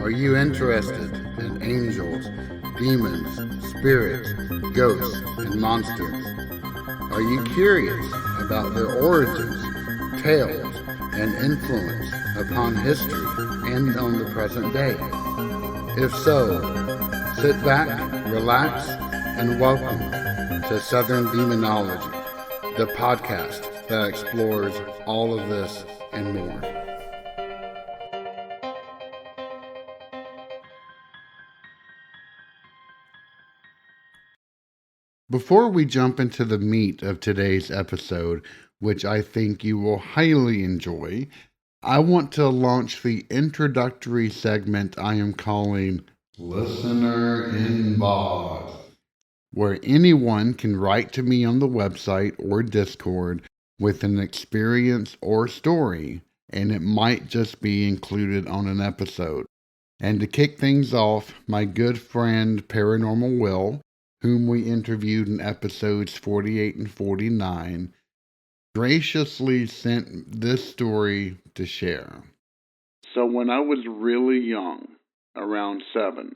Are you interested in angels, demons, spirits, ghosts, and monsters? Are you curious about their origins, tales, and influence upon history and on the present day? If so, sit back, relax, and welcome to Southern Demonology, the podcast that explores all of this and more. Before we jump into the meat of today's episode, which I think you will highly enjoy, I want to launch the introductory segment I am calling Listener Inbox, where anyone can write to me on the website or Discord with an experience or story, and it might just be included on an episode. And to kick things off, my good friend Paranormal Will, whom we interviewed in episodes 48 and 49, graciously sent this story to share. So when I was really young, around 7,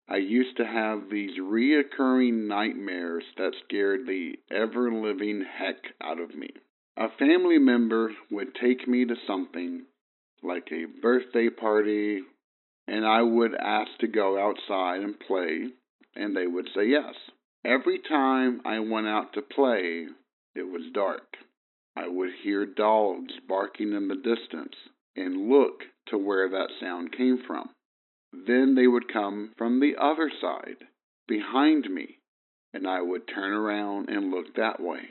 I used to have these reoccurring nightmares that scared the ever-living heck out of me. A family member would take me to something, like a birthday party, and I would ask to go outside and play, and they would say yes. Every time I went out to play, it was dark. I would hear dogs barking in the distance and look to where that sound came from. Then they would come from the other side, behind me, and I would turn around and look that way.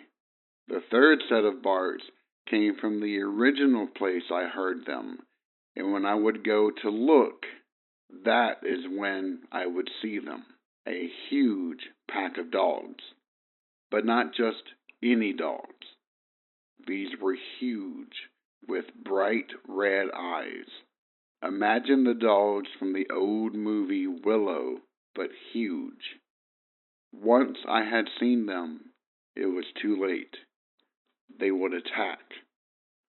The third set of barks came from the original place I heard them, and when I would go to look, that is when I would see them. A huge pack of dogs, but not just any dogs. These were huge, with bright red eyes. Imagine the dogs from the old movie Willow, but huge. Once I had seen them, it was too late. They would attack.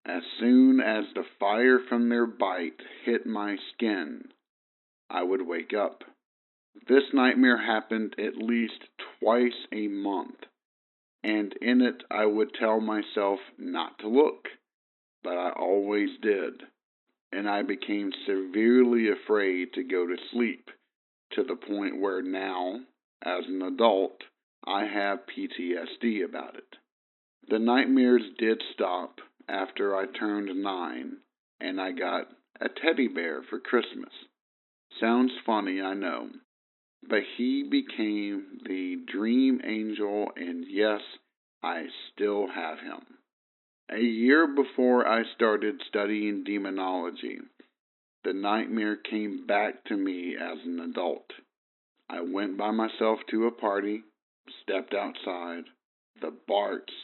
As soon as the fire from their bite hit my skin, I would wake up. This nightmare happened at least twice a month, and in it I would tell myself not to look, but I always did, and I became severely afraid to go to sleep, to the point where now, as an adult, I have PTSD about it. The nightmares did stop after I turned 9, and I got a teddy bear for Christmas. Sounds funny, I know. But he became the dream angel, and yes, I still have him. A year before I started studying demonology, the nightmare came back to me as an adult. I went by myself to a party, stepped outside, the barks,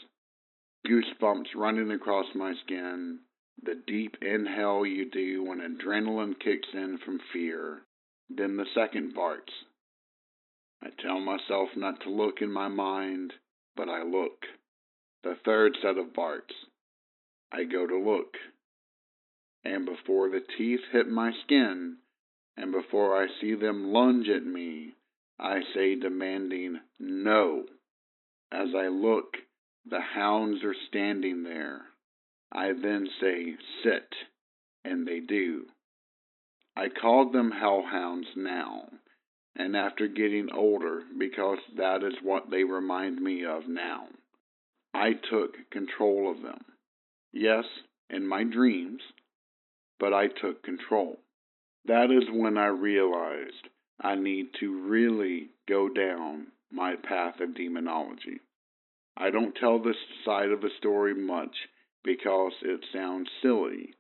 goosebumps running across my skin, the deep inhale you do when adrenaline kicks in from fear, then the second barks. I tell myself not to look in my mind, but I look. The third set of barks. I go to look. And before the teeth hit my skin, and before I see them lunge at me, I say demanding, no. As I look, the hounds are standing there. I then say, sit, and they do. I call them hellhounds now. And after getting older, because that is what they remind me of now, I took control of them. Yes, in my dreams, but I took control. That is when I realized I need to really go down my path of demonology. I don't tell this side of the story much because it sounds silly,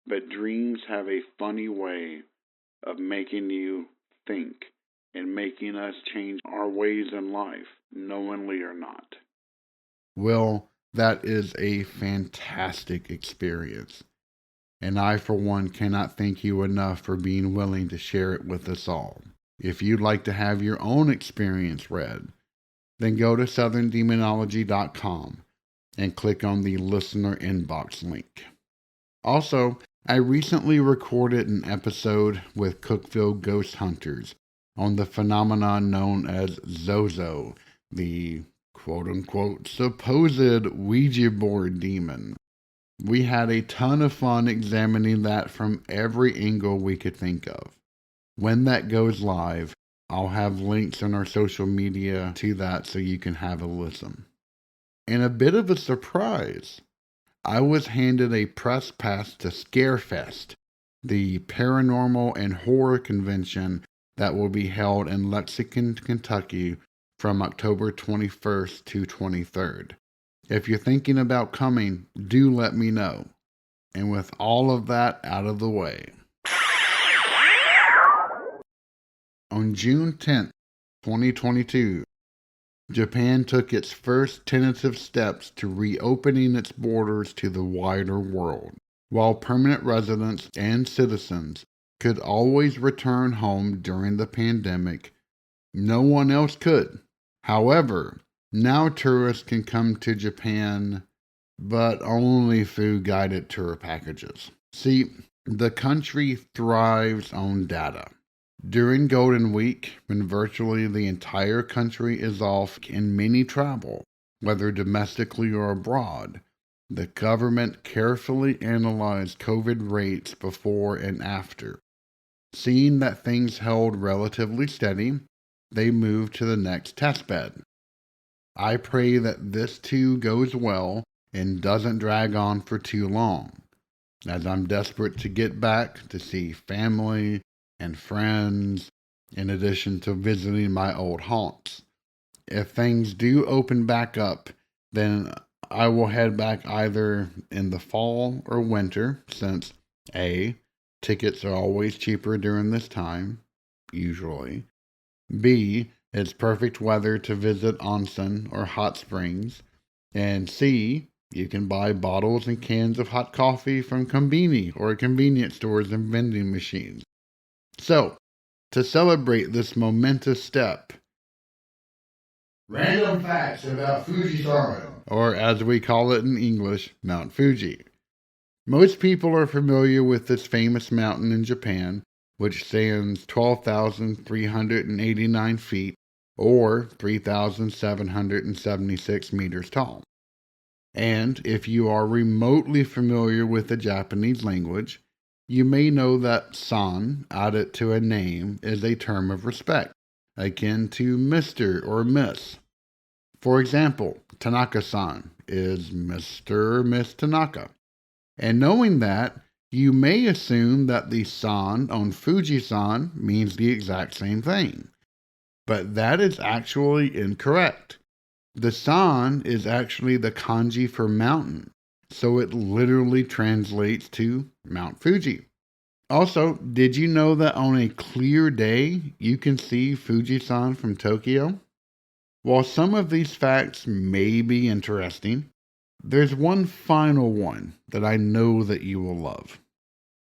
but dreams have a funny way of making you think and making us change our ways in life, knowingly or not. Well, that is a fantastic experience, and I, for one, cannot thank you enough for being willing to share it with us all. If you'd like to have your own experience read, then go to southerndemonology.com and click on the Listener Inbox link. Also, I recently recorded an episode with Cookville Ghost Hunters on the phenomenon known as Zozo, the quote-unquote supposed Ouija board demon. We had a ton of fun examining that from every angle we could think of. When that goes live, I'll have links on our social media to that so you can have a listen. And a bit of a surprise, I was handed a press pass to Scarefest, the paranormal and horror convention that will be held in Lexington, Kentucky from October 21st to 23rd. If you're thinking about coming, do let me know. And with all of that out of the way, on June 10th, 2022, Japan took its first tentative steps to reopening its borders to the wider world. While permanent residents and citizens could always return home during the pandemic, no one else could. However, now tourists can come to Japan, but only through guided tour packages. See, the country thrives on data. During Golden Week, when virtually the entire country is off in many travel, whether domestically or abroad, the government carefully analyzed COVID rates before and after. Seeing that things held relatively steady, they moved to the next testbed. I pray that this too goes well and doesn't drag on for too long, as I'm desperate to get back to see family and friends, in addition to visiting my old haunts. If things do open back up, then I will head back either in the fall or winter, since A, tickets are always cheaper during this time, usually. B, it's perfect weather to visit onsen or hot springs. And C, you can buy bottles and cans of hot coffee from Konbini or convenience stores and vending machines. So, to celebrate this momentous step, random facts about Fujisan, or as we call it in English, Mount Fuji. Most people are familiar with this famous mountain in Japan, which stands 12,389 feet, or 3,776 meters tall. And if you are remotely familiar with the Japanese language, you may know that san, added to a name, is a term of respect, akin to Mr. or Miss. For example, Tanaka-san is Mr. or Miss Tanaka. And knowing that, you may assume that the san on Fuji-san means the exact same thing. But that is actually incorrect. The san is actually the kanji for mountain, so it literally translates to Mount Fuji. Also, did you know that on a clear day, you can see Fuji-san from Tokyo? While some of these facts may be interesting, there's one final one that I know that you will love.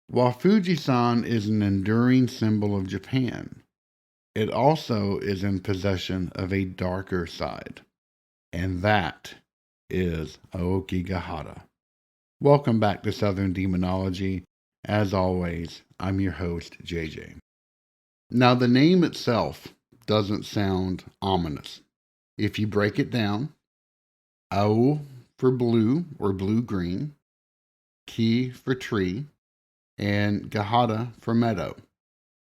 While Fuji-san is an enduring symbol of Japan, it also is in possession of a darker side, and that is Aokigahara. Welcome back to Southern Demonology. As always, I'm your host, JJ. Now, the name itself doesn't sound ominous. If you break it down, Ao for blue or blue-green, Ki for tree, and Gahara for meadow.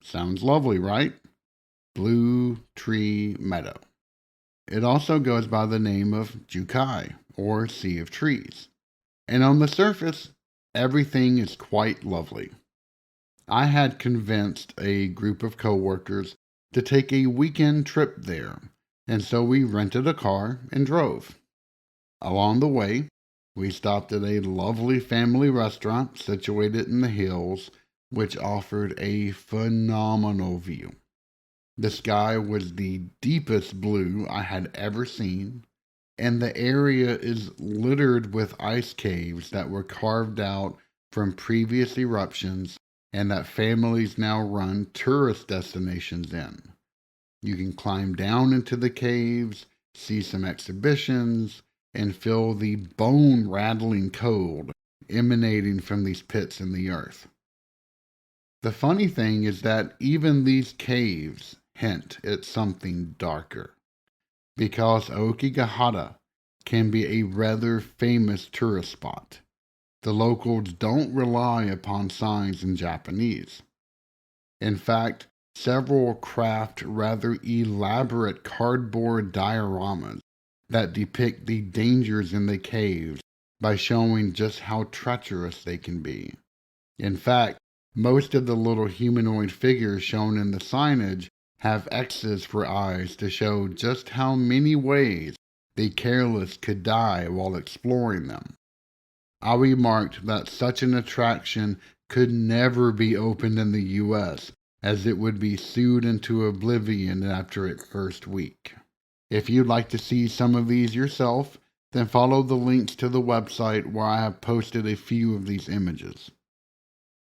Sounds lovely, right? Blue tree meadow. It also goes by the name of Jukai, or Sea of Trees. And on the surface, everything is quite lovely. I had convinced a group of coworkers to take a weekend trip there, and so we rented a car and drove. Along the way, we stopped at a lovely family restaurant situated in the hills, which offered a phenomenal view. The sky was the deepest blue I had ever seen, and the area is littered with ice caves that were carved out from previous eruptions and that families now run tourist destinations in. You can climb down into the caves, see some exhibitions, and feel the bone-rattling cold emanating from these pits in the earth. The funny thing is that even these caves hint at something darker, because Aokigahara can be a rather famous tourist spot. The locals don't rely upon signs in Japanese. In fact, several craft rather elaborate cardboard dioramas that depict the dangers in the caves by showing just how treacherous they can be. In fact, most of the little humanoid figures shown in the signage have X's for eyes to show just how many ways the careless could die while exploring them. I remarked that such an attraction could never be opened in the US, as it would be sued into oblivion after its first week. If you'd like to see some of these yourself, then follow the links to the website where I have posted a few of these images.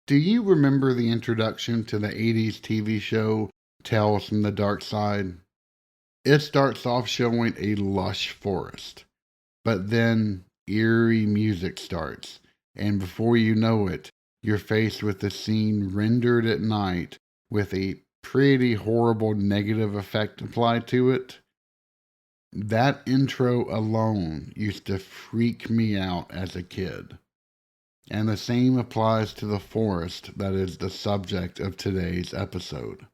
Do you remember the introduction to the 80s TV show Tales from the Dark Side? It starts off showing a lush forest, but then eerie music starts, and before you know it, you're faced with a scene rendered at night with a pretty horrible negative effect applied to it. That intro alone used to freak me out as a kid. And the same applies to the forest that is the subject of today's episode.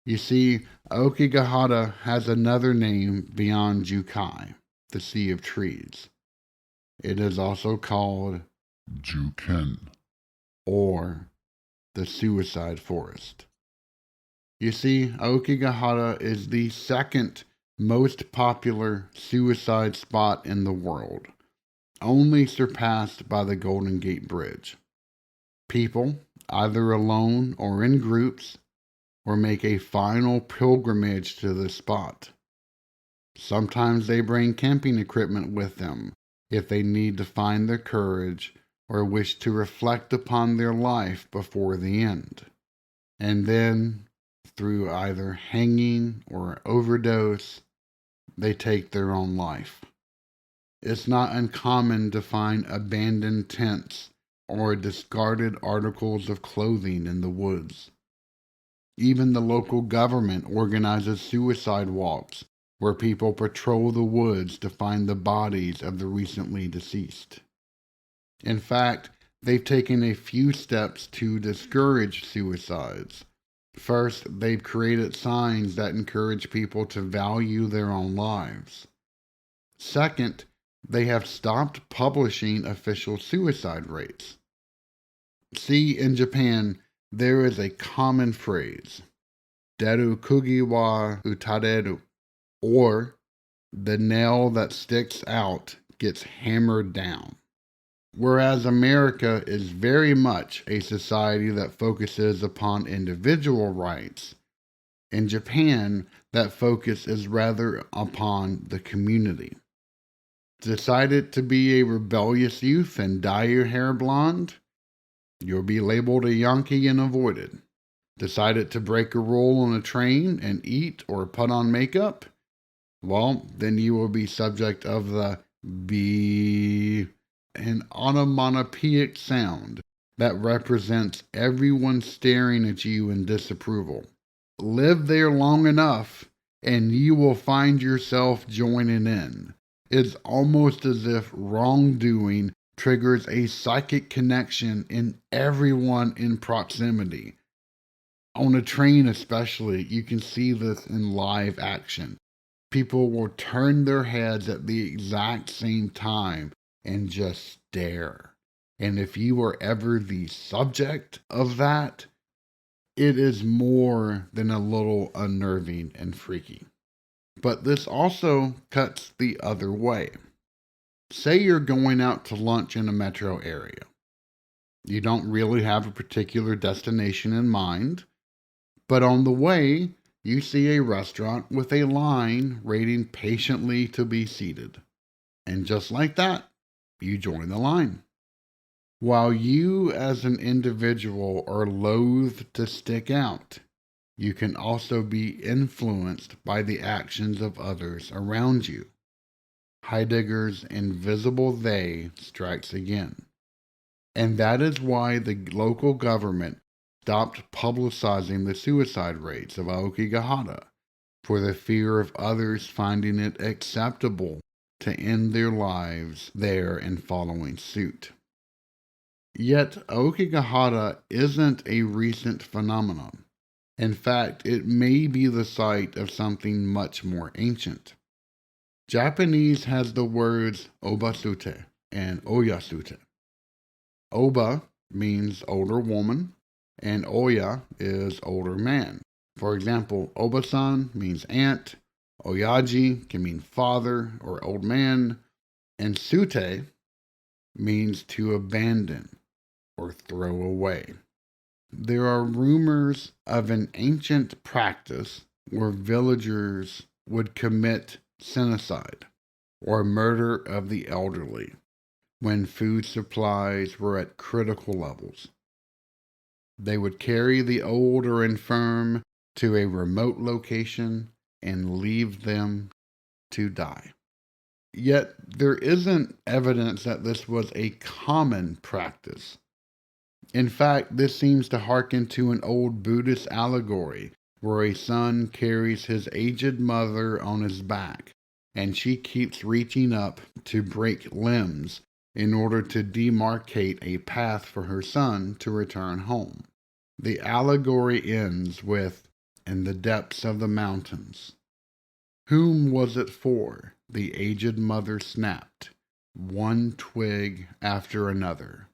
You see, Aokigahara has another name beyond Jukai, the Sea of Trees. It is also called Juken, or the Suicide Forest. You see, Aokigahara is the second most popular suicide spot in the world, only surpassed by the Golden Gate Bridge. People, either alone or in groups, or make a final pilgrimage to this spot. Sometimes they bring camping equipment with them if they need to find their courage or wish to reflect upon their life before the end. And then, through either hanging or overdose, they take their own life. It's not uncommon to find abandoned tents or discarded articles of clothing in the woods. Even the local government organizes suicide walks where people patrol the woods to find the bodies of the recently deceased. In fact, they've taken a few steps to discourage suicides. First, they've created signs that encourage people to value their own lives. Second, they have stopped publishing official suicide rates. See, in Japan, there is a common phrase, deru kugi wa utareru, or the nail that sticks out gets hammered down. Whereas America is very much a society that focuses upon individual rights, in Japan, that focus is rather upon the community. Decided to be a rebellious youth and dye your hair blonde? You'll be labeled a Yankee and avoided. Decided to break a rule on a train and eat or put on makeup? Well, then you will be subject of the B, an onomatopoeic sound that represents everyone staring at you in disapproval. Live there long enough, and you will find yourself joining in. It's almost as if wrongdoing triggers a psychic connection in everyone in proximity. On a train especially, you can see this in live action. People will turn their heads at the exact same time and just stare. And if you are ever the subject of that, it is more than a little unnerving and freaky. But this also cuts the other way. Say you're going out to lunch in a metro area. You don't really have a particular destination in mind, but on the way, you see a restaurant with a line waiting patiently to be seated. And just like that, you join the line. While you as an individual are loath to stick out, you can also be influenced by the actions of others around you. Heidegger's invisible they strikes again. And that is why the local government stopped publicizing the suicide rates of Aokigahara, for the fear of others finding it acceptable to end their lives there and following suit. Yet Aokigahara isn't a recent phenomenon. In fact, it may be the site of something much more ancient. Japanese has the words obasute and oyasute. Oba means older woman, and oya is older man. For example, oba-san means aunt, oyaji can mean father or old man, and sute means to abandon or throw away. There are rumors of an ancient practice where villagers would commit genocide or murder of the elderly when food supplies were at critical levels. They would carry the old or infirm to a remote location and leave them to die. Yet there isn't evidence that this was a common practice. In fact, this seems to hearken to an old Buddhist allegory where a son carries his aged mother on his back, and she keeps reaching up to break limbs in order to demarcate a path for her son to return home. The allegory ends with, "In the depths of the mountains." Whom was it for? The aged mother snapped, one twig after another.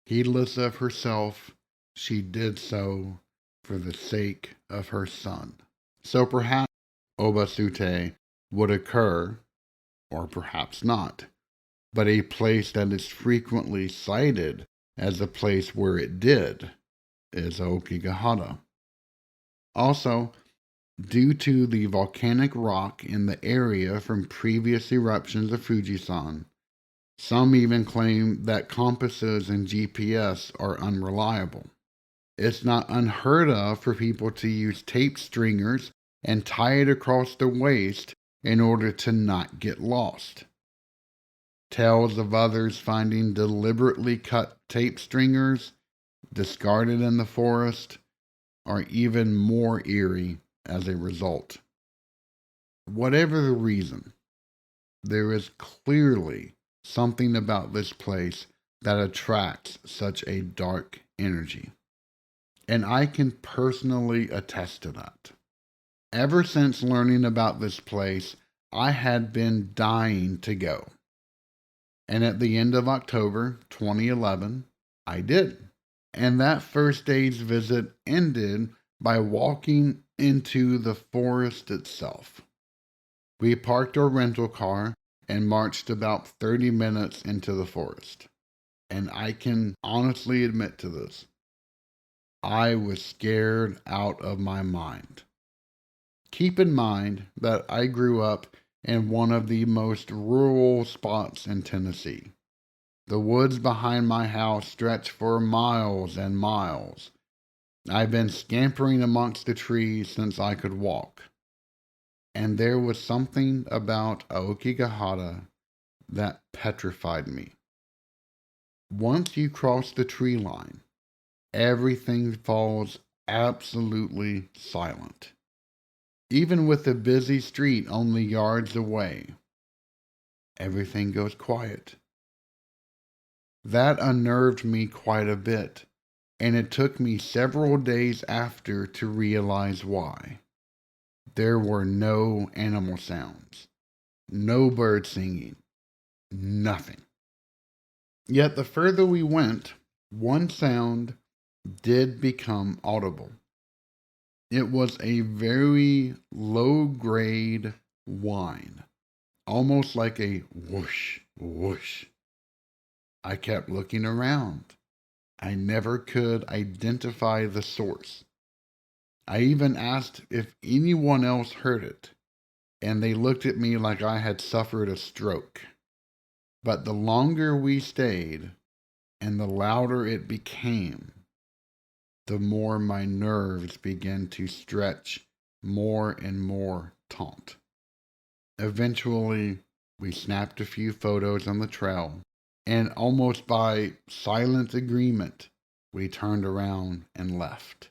Heedless of herself, she did so for the sake of her son. So perhaps obasute would occur, or perhaps not, but a place that is frequently cited as a place where it did is Aokigahara. Also, due to the volcanic rock in the area from previous eruptions of Fujisan, some even claim that compasses and GPS are unreliable. It's not unheard of for people to use tape stringers and tie it across their waist in order to not get lost. Tales of others finding deliberately cut tape stringers discarded in the forest are even more eerie as a result. Whatever the reason, there is clearly something about this place that attracts such a dark energy. And I can personally attest to that. Ever since learning about this place, I had been dying to go. And at the end of October 2011, I did. And that first day's visit ended by walking into the forest itself. We parked our rental car and marched about 30 minutes into the forest. And I can honestly admit to this. I was scared out of my mind. Keep in mind that I grew up in one of the most rural spots in Tennessee. The woods behind my house stretch for miles and miles. I've been scampering amongst the trees since I could walk. And there was something about Aokigahara that petrified me. Once you cross the tree line, everything falls absolutely silent. Even with the busy street only yards away, everything goes quiet. That unnerved me quite a bit, and it took me several days after to realize why. There were no animal sounds, no bird singing, nothing. Yet the further we went, one sound did become audible. It was a very low-grade whine, almost like a whoosh, whoosh. I kept looking around. I never could identify the source. I even asked if anyone else heard it, and they looked at me like I had suffered a stroke. But the longer we stayed, and the louder it became, the more my nerves began to stretch more and more taut. Eventually, we snapped a few photos on the trail And almost by silent agreement, we turned around and left.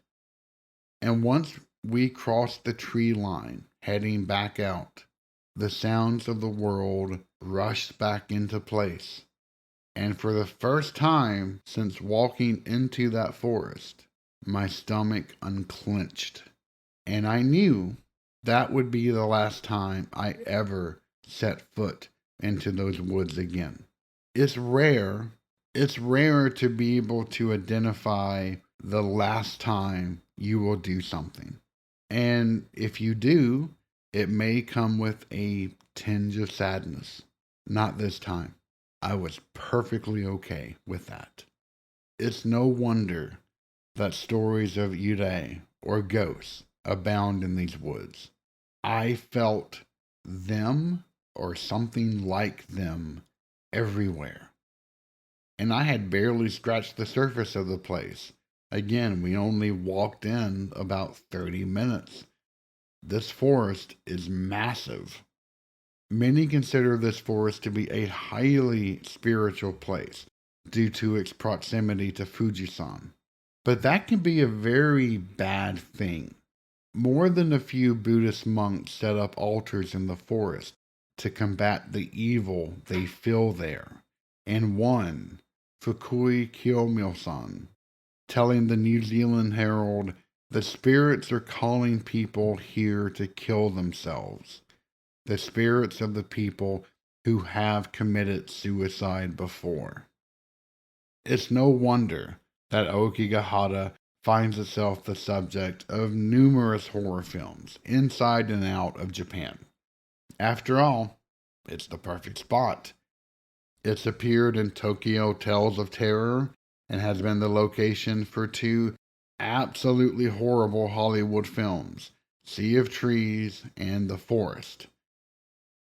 And once we crossed the tree line, heading back out, the sounds of the world rushed back into place. And for the first time since walking into that forest, my stomach unclenched. And I knew that would be the last time I ever set foot into those woods again. It's rare. It's rare to be able to identify the last time you will do something. And if you do, it may come with a tinge of sadness. Not this time. I was perfectly okay with that. It's no wonder that stories of yurei or ghosts abound in these woods. I felt them or something like them everywhere. And I had barely scratched the surface of the place. Again, we only walked in about 30 minutes. This forest is massive. Many consider this forest to be a highly spiritual place due to its proximity to Fujisan. But that can be a very bad thing. More than a few Buddhist monks set up altars in the forest to combat the evil they feel there. And one, Fukui Kiyomyo-san, telling the New Zealand Herald, the spirits are calling people here to kill themselves. The spirits of the people who have committed suicide before. It's no wonder that Aokigahara finds itself the subject of numerous horror films inside and out of Japan. After all, it's the perfect spot. It's appeared in Tokyo Tales of Terror and has been the location for two absolutely horrible Hollywood films, Sea of Trees and The Forest.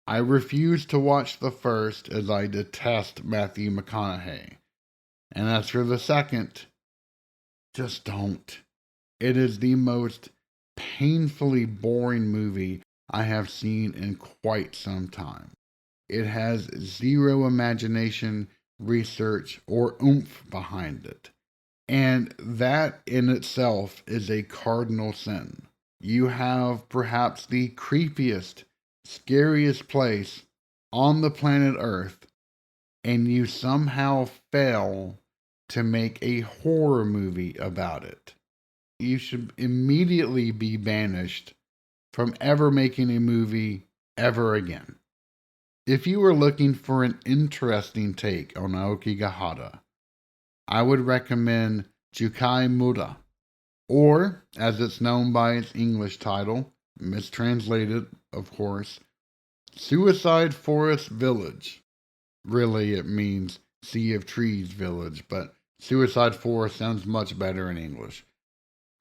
I refuse to watch the first as I detest Matthew McConaughey. And as for the second, just don't. It is the most painfully boring movie I have seen in quite some time. It has zero imagination, research, or oomph behind it. And that in itself is a cardinal sin. You have perhaps the creepiest, scariest place on the planet Earth, and you somehow fail to make a horror movie about it. You should immediately be banished from ever making a movie ever again. If you are looking for an interesting take on Aokigahara, I would recommend Jukai Muda, or, as it's known by its English title, mistranslated, of course, Suicide Forest Village. Really, it means Sea of Trees Village, but Suicide Forest sounds much better in English.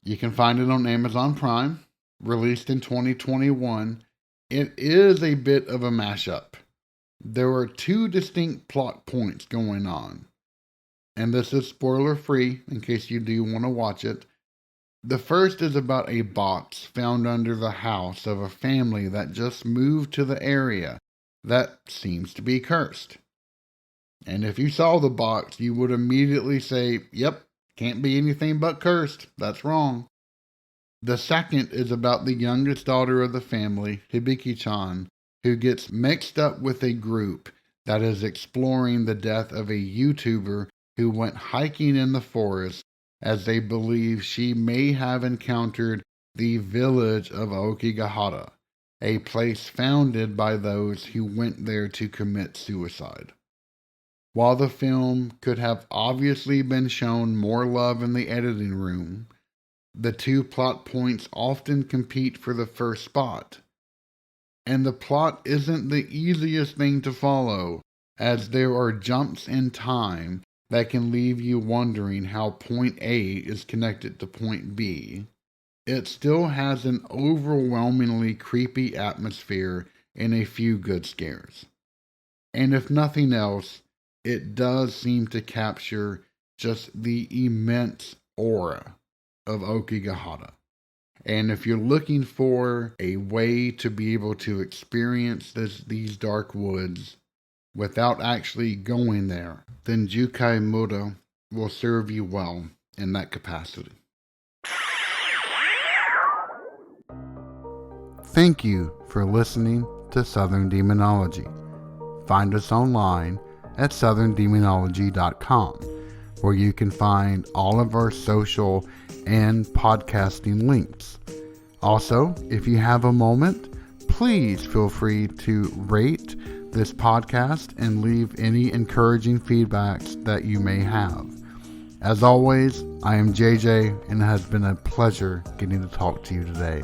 You can find it on Amazon Prime, released in 2021. It is a bit of a mashup. There are two distinct plot points going on. And this is spoiler free in case you do want to watch it. The first is about a box found under the house of a family that just moved to the area that seems to be cursed. And if you saw the box, you would immediately say, yep, can't be anything but cursed. That's wrong. The second is about the youngest daughter of the family, Hibiki-chan, who gets mixed up with a group that is exploring the death of a YouTuber who went hiking in the forest as they believe she may have encountered the village of Aokigahara, a place founded by those who went there to commit suicide. While the film could have obviously been shown more love in the editing room, the two plot points often compete for the first spot. And the plot isn't the easiest thing to follow, as there are jumps in time that can leave you wondering how point A is connected to point B. It still has an overwhelmingly creepy atmosphere and a few good scares. And if nothing else, it does seem to capture just the immense aura of Aokigahara. And if you're looking for a way to be able to experience these dark woods, without actually going there, then Jukai Muda will serve you well in that capacity. Thank you for listening to Southern Demonology. Find us online at southerndemonology.com, where you can find all of our social and podcasting links. Also, if you have a moment, please feel free to rate this podcast and leave any encouraging feedbacks that you may have. As always, I am JJ, and it has been a pleasure getting to talk to you today.